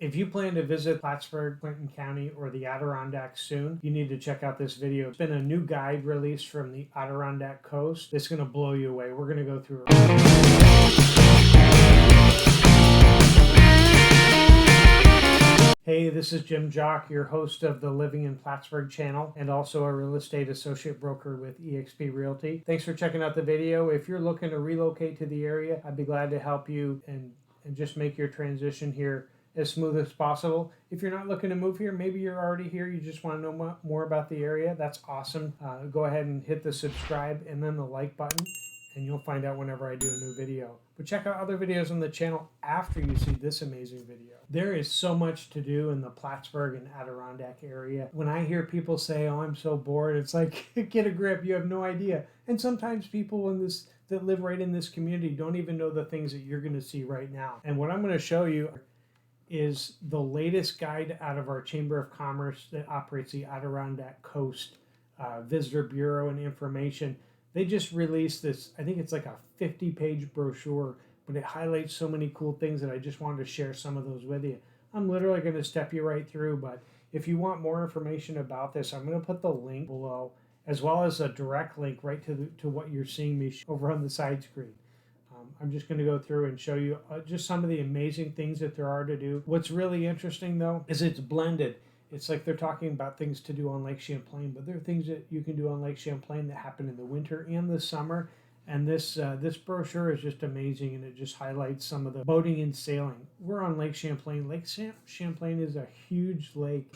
If you plan to visit Plattsburgh, Clinton County, or the Adirondack soon, you need to check out this video. It's been a new guide released from the Adirondack coast. It's going to blow you away. We're going to go through it. Hey, this is Jim Jock, your host of the Living in Plattsburgh channel and also a real estate associate broker with eXp Realty. Thanks for checking out the video. If you're looking to relocate to the area, I'd be glad to help you and just make your transition here as smooth as possible. If you're not looking to move here, maybe you're already here, you just want to know more about the area, that's awesome. Go ahead and hit the subscribe and then the like button, and you'll find out whenever I do a new video. But check out other videos on the channel after you see this amazing video. There is so much to do in the Plattsburgh and Adirondack area. When I hear people say, oh, I'm so bored, it's like, get a grip, you have no idea. And sometimes people that live right in this community don't even know the things that you're gonna see right now. And what I'm gonna show you is the latest guide out of our Chamber of Commerce that operates the Adirondack Coast Visitor Bureau and Information. They just released this, I think it's like a 50-page brochure, but it highlights so many cool things that I just wanted to share some of those with you. I'm literally going to step you right through, but if you want more information about this, I'm going to put the link below, as well as a direct link right to what you're seeing me over on the side screen. I'm just going to go through and show you just some of the amazing things that there are to do. What's really interesting, though, is it's blended. It's like they're talking about things to do on Lake Champlain, but there are things that you can do on Lake Champlain that happen in the winter and the summer. And this brochure is just amazing, and it just highlights some of the boating and sailing. We're on Lake Champlain. Lake Champlain is a huge lake.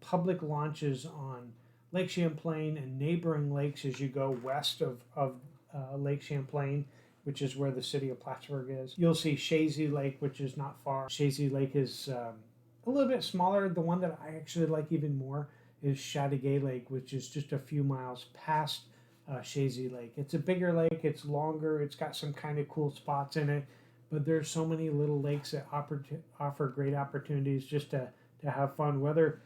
Public launches on Lake Champlain and neighboring lakes as you go west of Lake Champlain, which is where the city of Plattsburgh is. You'll see Shazy Lake, which is not far. Shazy Lake is a little bit smaller. The one that I actually like even more is Chateauguay Lake, which is just a few miles past Shazy Lake. It's a bigger lake, it's longer, it's got some kind of cool spots in it, but there's so many little lakes that offer great opportunities just to have fun. Whether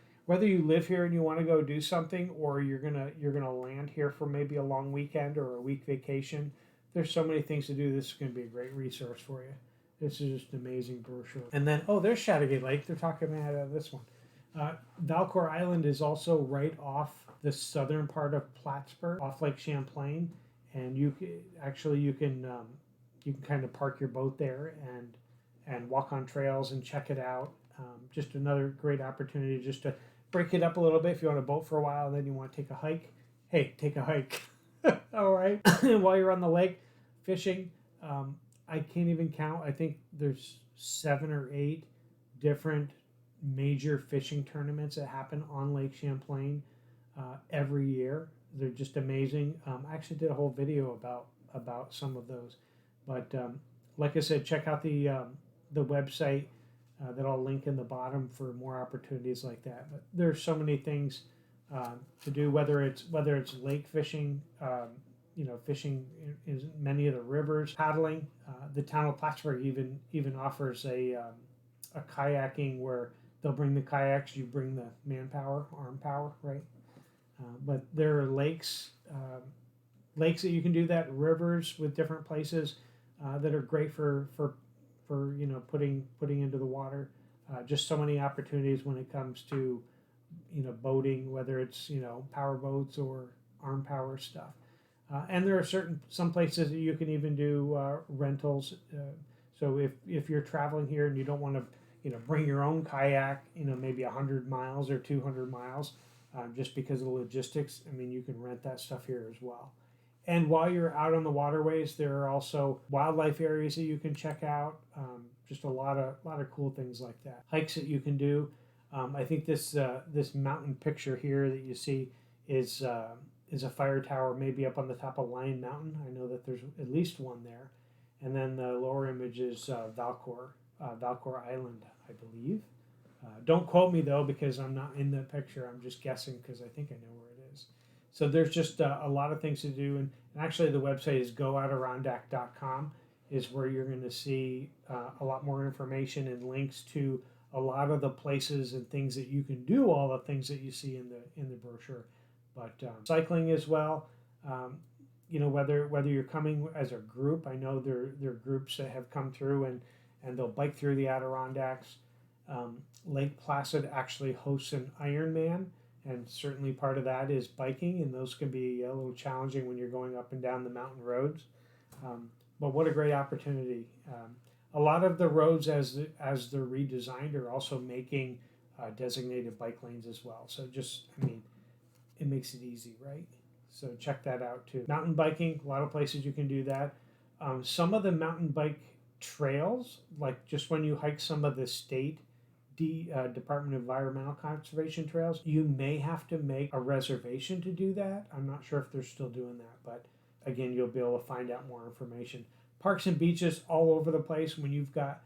you live here and you want to go do something, or you're gonna land here for maybe a long weekend or a week vacation, there's so many things to do. This is going to be a great resource for you. This is just an amazing brochure. And then, oh, there's Chateauguay Lake. They're talking about this one. Valcour Island is also right off the southern part of Plattsburgh, off Lake Champlain, and you can kind of park your boat there and walk on trails and check it out. Just another great opportunity just to break it up a little bit. If you want to boat for a while, then you want to take a hike. Hey, take a hike. All right. While you're on the lake fishing, I can't even count. I think there's 7 or 8 different major fishing tournaments that happen on Lake Champlain every year. They're just amazing. I actually did a whole video about some of those. But like I said, check out the website that I'll link in the bottom for more opportunities like that. But there's so many things to do, whether it's lake fishing, fishing in many of the rivers, paddling. The town of Plattsburgh even offers a kayaking where they'll bring the kayaks, you bring the manpower, arm power, right? But there are lakes that you can do that, rivers with different places that are great for putting into the water. Just so many opportunities when it comes to boating, whether it's power boats or arm power stuff. And there are some places that you can even do rentals. So if you're traveling here and you don't want to bring your own kayak maybe 100 miles or 200 miles just because of the logistics, I mean, you can rent that stuff here as well. And while you're out on the waterways, there are also wildlife areas that you can check out. Just a lot of cool things like that. Hikes that you can do. I think this mountain picture here that you see is a fire tower, maybe up on the top of Lion Mountain. I know that there's at least one there. And then the lower image is Valcour Island, I believe. Don't quote me though, because I'm not in the picture. I'm just guessing because I think I know where it is. So there's just a lot of things to do, and actually the website is goadirondack.com, is where you're going to see a lot more information and links to a lot of the places and things that you can do, all the things that you see in the brochure. But cycling as well. Whether you're coming as a group, I know there are groups that have come through and they'll bike through the Adirondacks. Lake Placid actually hosts an Ironman, and certainly part of that is biking, and those can be a little challenging when you're going up and down the mountain roads. But what a great opportunity. A lot of the roads, as they're redesigned, are also making designated bike lanes as well. So it makes it easy, right? So check that out too. Mountain biking, a lot of places you can do that. Some of the mountain bike trails, like just when you hike some of the state Department of Environmental Conservation trails, you may have to make a reservation to do that. I'm not sure if they're still doing that, but again, you'll be able to find out more information. Parks and beaches all over the place. When you've got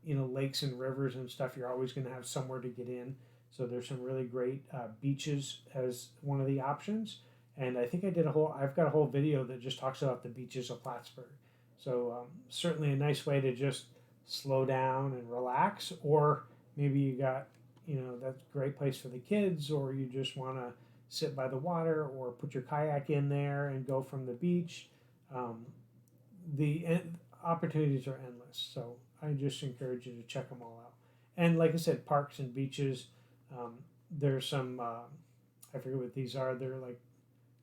lakes and rivers and stuff, you're always going to have somewhere to get in. So there's some really great beaches as one of the options. And I think I've got a whole video that just talks about the beaches of Plattsburgh. So certainly a nice way to just slow down and relax, or maybe you got, that's a great place for the kids, or you just want to sit by the water or put your kayak in there and go from the beach. The opportunities are endless. So I just encourage you to check them all out. And like I said, parks and beaches, there's some, I forget what these are. They're like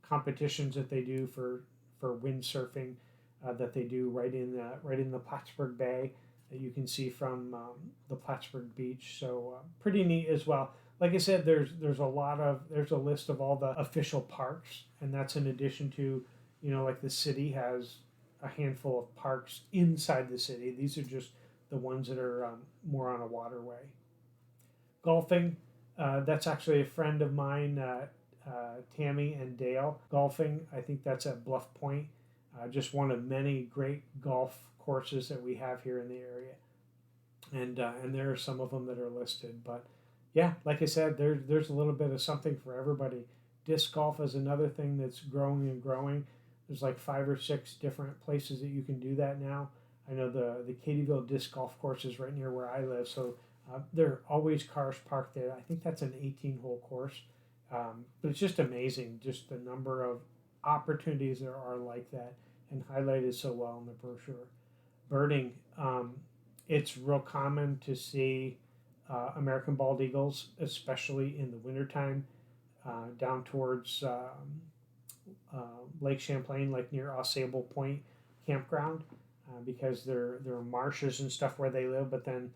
competitions that they do for windsurfing that they do right in the Plattsburgh Bay that you can see from the Plattsburgh beach. So pretty neat as well. Like I said, there's a list of all the official parks, and that's in addition to, like the city has a handful of parks inside the city. These are just the ones that are more on a waterway. Golfing, that's actually a friend of mine, Tammy and Dale Golfing. I think that's at Bluff Point. Just one of many great golf courses that we have here in the area, and there are some of them that are listed. But yeah, like I said, there's a little bit of something for everybody. Disc golf is another thing that's growing and growing. There's like 5 or 6 different places that you can do that now. I know the Katyville disc golf course is right near where I live, so there are always cars parked there. I think that's an 18-hole course, but it's just amazing, just the number of opportunities there are like that, and highlighted so well in the brochure. Birding, it's real common to see American bald eagles, especially in the wintertime, down towards Lake Champlain, like near Au Point campground, because there are marshes and stuff where they live, but then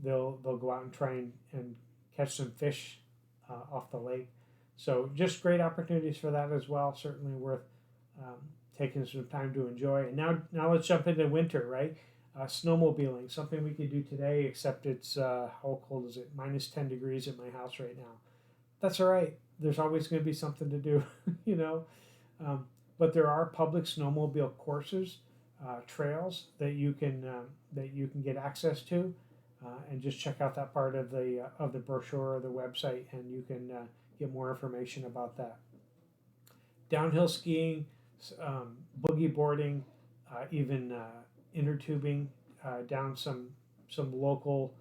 they'll go out and try and catch some fish off the lake. So just great opportunities for that as well. Certainly worth taking some time to enjoy. And now let's jump into winter, right? Snowmobiling, something we could do today, except it's, how cold is it? -10 degrees at my house right now. That's all right. There's always going to be something to do, But there are public snowmobile courses, trails that you can get access to, and just check out that part of the brochure or the website, and you can get more information about that. Downhill skiing, boogie boarding, even inner tubing down some local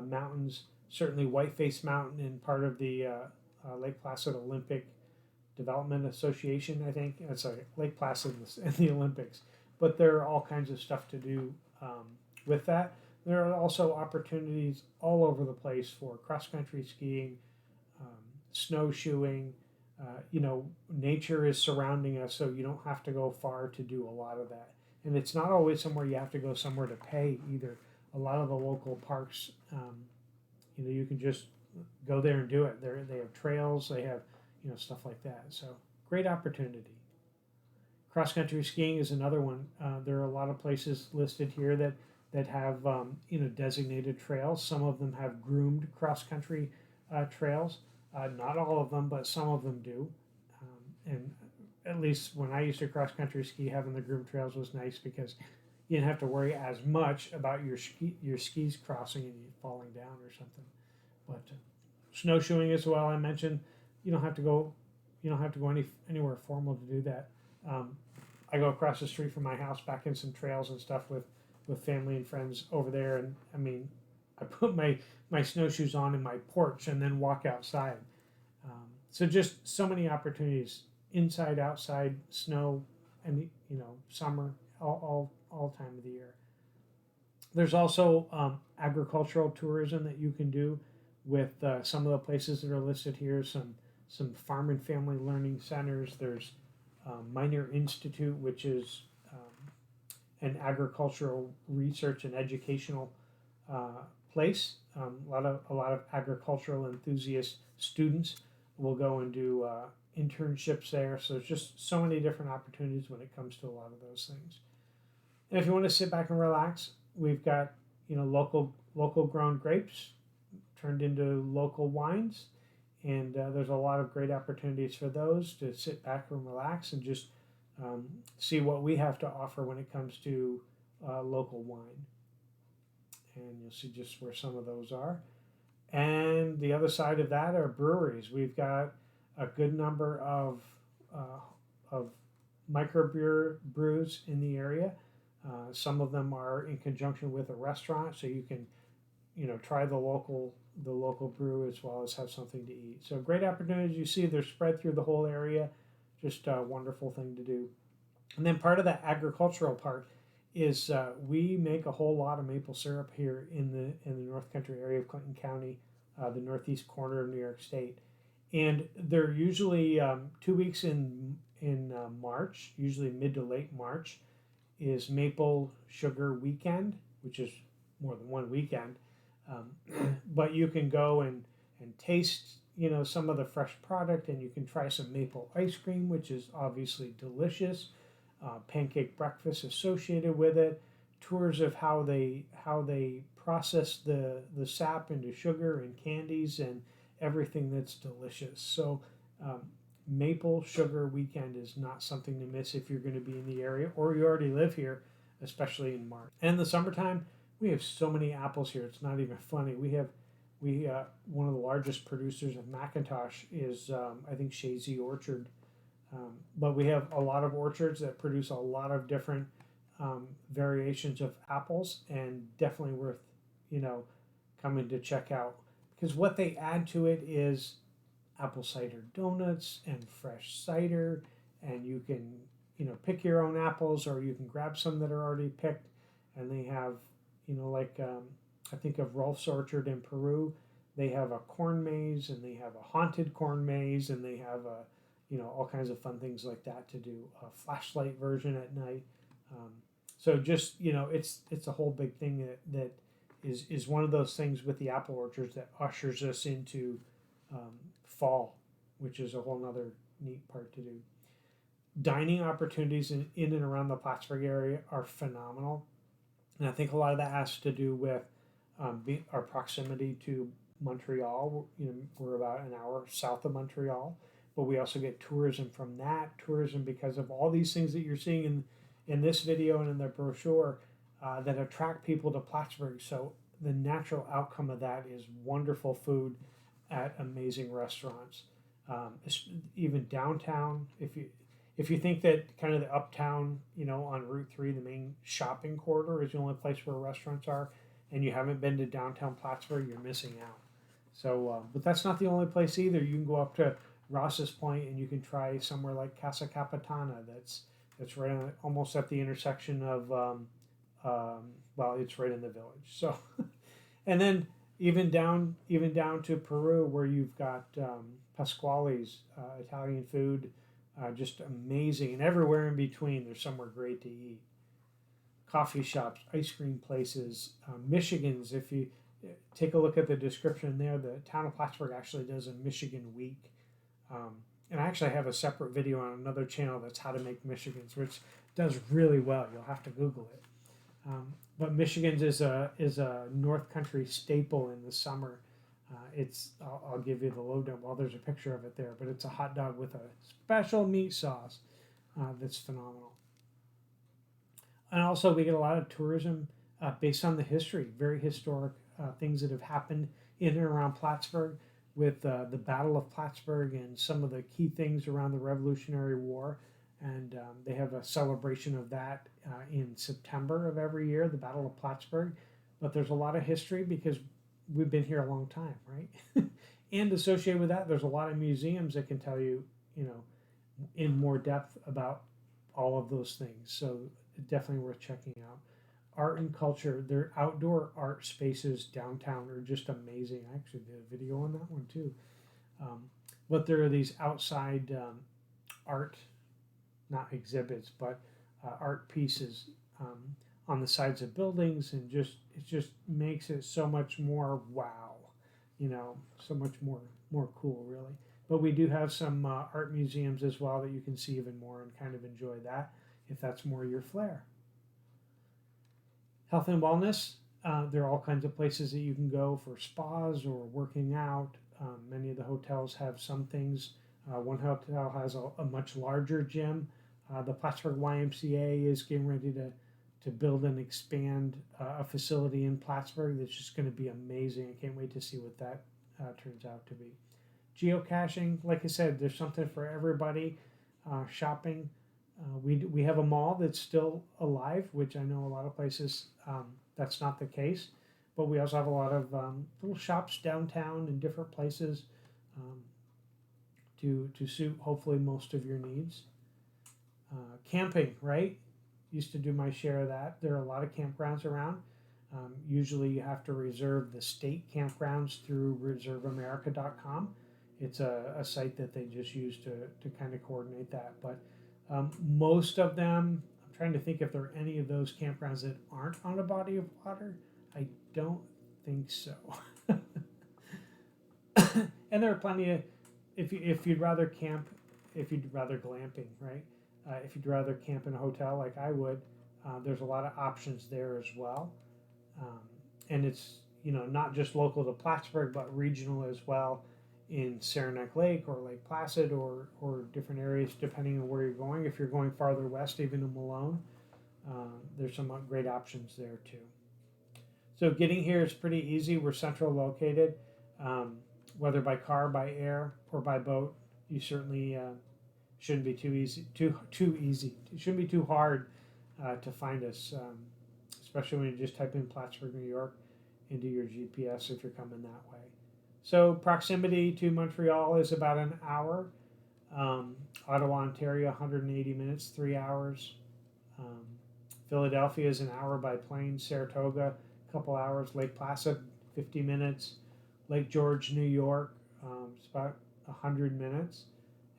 mountains. Certainly Whiteface Mountain, and part of the Lake Placid Olympic Development Association. I think it's like Lake Placid and the Olympics. But there are all kinds of stuff to do with that. There are also opportunities all over the place for cross-country skiing, snowshoeing. Nature is surrounding us, so you don't have to go far to do a lot of that. And it's not always somewhere you have to go somewhere to pay either. A lot of the local parks, you can just go there and do it. They have trails, they have, stuff like that. So great opportunity. Cross-country skiing is another one. There are a lot of places listed here that have, designated trails. Some of them have groomed cross-country trails. Not all of them, but some of them do. And at least when I used to cross-country ski, having the groomed trails was nice because you didn't have to worry as much about your skis crossing and you falling down or something. But snowshoeing as well, I mentioned, you don't have to go anywhere formal to do that. I go across the street from my house back in some trails and stuff with family and friends over there, and I put my snowshoes on in my porch and then walk outside. So just so many opportunities, inside, outside, snow, and summer, all time of the year. There's also agricultural tourism that you can do with some of the places that are listed here. Some farm and family learning centers. There's Minor Institute, which is an agricultural research and educational place. A lot of agricultural enthusiast students will go and do internships there. So it's just so many different opportunities when it comes to a lot of those things. And if you want to sit back and relax, we've got local grown grapes turned into local wines, and there's a lot of great opportunities for those to sit back and relax and just see what we have to offer when it comes to local wine. And you'll see just where some of those are. And the other side of that are breweries. We've got a good number of microbrews in the area. Some of them are in conjunction with a restaurant, so you can try the local brew as well as have something to eat. So great opportunities. You see they're spread through the whole area. Just a wonderful thing to do. And then part of that agricultural part is we make a whole lot of maple syrup here in the North Country area of Clinton County, the northeast corner of New York State. And they're usually 2 weeks in March, usually mid to late March, is Maple Sugar Weekend, which is more than one weekend. But you can go and taste some of the fresh product, and you can try some maple ice cream, which is obviously delicious. Pancake breakfast associated with it, tours of how they process the sap into sugar and candies and everything that's delicious. So Maple Sugar Weekend is not something to miss if you're going to be in the area or you already live here, especially in March. And in the summertime, we have so many apples here. It's not even funny. We one of the largest producers of Macintosh is I think Shazy Orchard. But we have a lot of orchards that produce a lot of different variations of apples, and definitely worth coming to check out, because what they add to it is apple cider donuts and fresh cider, and you can pick your own apples, or you can grab some that are already picked, and they have I think of Rolf's Orchard in Peru. They have a corn maze, and they have a haunted corn maze, and they have all kinds of fun things like that to do. A flashlight version at night. So just it's a whole big thing that is one of those things with the apple orchards that ushers us into fall, which is a whole nother neat part to do. Dining opportunities in and around the Plattsburgh area are phenomenal, and I think a lot of that has to do with our proximity to Montreal. We're about an hour south of Montreal, but we also get tourism from that. Tourism because of all these things that you're seeing in this video and in the brochure that attract people to Plattsburgh. So the natural outcome of that is wonderful food at amazing restaurants. Even downtown, if you think that kind of the uptown, on Route 3, the main shopping corridor is the only place where restaurants are, and you haven't been to downtown Plattsburgh, you're missing out. So, but that's not the only place either. You can go up to Ross's Point, and you can try somewhere like Casa Capitana. That's right almost at the intersection of well, it's right in the village. So, and then even down to Peru, where you've got Pasquale's Italian food, just amazing, and everywhere in between, there's somewhere great to eat. Coffee shops, ice cream places, Michigan's. If you take a look at the description there, the town of Plattsburgh actually does a Michigan week. And I actually have a separate video on another channel that's how to make Michigans, which does really well. You'll have to Google it. But Michigan's is a North Country staple in the summer. I'll give you the lowdown. Well, there's a picture of it there, but it's a hot dog with a special meat sauce that's phenomenal. And also, we get a lot of tourism based on the history, very historic things that have happened in and around Plattsburgh, with the Battle of Plattsburgh and some of the key things around the Revolutionary War. And they have a celebration of that in September of every year, the Battle of Plattsburgh. But there's a lot of history because we've been here a long time, right? And associated with that, there's a lot of museums that can tell you, in more depth about all of those things. So definitely worth checking out. art and culture. Their outdoor art spaces downtown are just amazing. I actually did a video on that one too. Um, but there are these outside art, not exhibits, but art pieces on the sides of buildings, and just it just makes it so much more wow, so much more cool, really. But we do have some art museums as well that you can see even more and kind of enjoy that if that's more your flair. Health and wellness. There are all kinds of places that you can go for spas or working out. Many of the hotels have some things. One hotel has a much larger gym. The Plattsburgh YMCA is getting ready to build and expand a facility in Plattsburgh that's just going to be amazing. I can't wait to see what that turns out to be. Geocaching, like I said, there's something for everybody. Shopping, we have a mall that's still alive, which I know a lot of places that's not the case. But we also have a lot of little shops downtown in different places um, to suit hopefully most of your needs. Camping, right? Used to do my share of that. There are a lot of campgrounds around. Usually you have to reserve the state campgrounds through reserveamerica.com. It's a site that they just use to kind of coordinate that. But most of them, I'm trying to think if there are any of those campgrounds that aren't on a body of water. I don't think so. And there are plenty of, if you'd rather camp, if you'd rather glamping, right? If you'd rather camp in a hotel like I would, there's a lot of options there as well. Um, and it's, not just local to Plattsburgh, but regional as well in Saranac Lake or Lake Placid or different areas depending on where you're going. If you're going farther west, even in Malone, there's some great options there too. So getting here is pretty easy. We're central located, whether by car, by air, or by boat. You certainly shouldn't be too easy. Too easy. It shouldn't be too hard to find us, especially when you just type in Plattsburgh, New York, into your GPS if you're coming that way. So proximity to Montreal is about an hour. Ottawa, Ontario, 180 minutes, 3 hours. Um, Philadelphia is an hour by plane. Saratoga, a couple hours. Lake Placid, 50 minutes. Lake George, New York, it's about 100 minutes.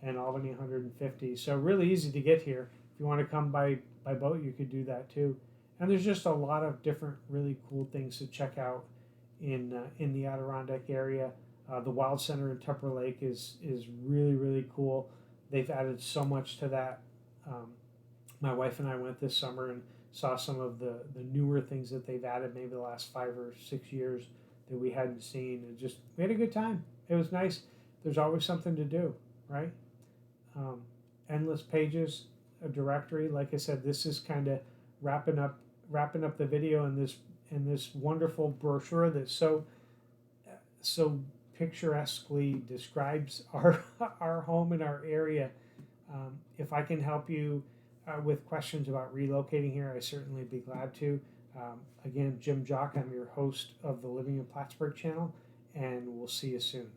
And Albany, 150. So really easy to get here. If you want to come by boat, you could do that too. And there's just a lot of different really cool things to check out in the Adirondack area. The Wild Center in Tupper Lake is really cool. They've added so much to that. My wife and I went this summer and saw some of the newer things that they've added maybe the last 5 or 6 years that we hadn't seen. We had a good time. It was nice. There's always something to do, right? Endless pages, a directory. Like I said, this is kind of wrapping up the video in this wonderful brochure that so picturesquely describes our home and our area. If I can help you with questions about relocating here, I certainly be glad to. Again, Jim Jock, I'm your host of the Living in Plattsburgh channel, and we'll see you soon.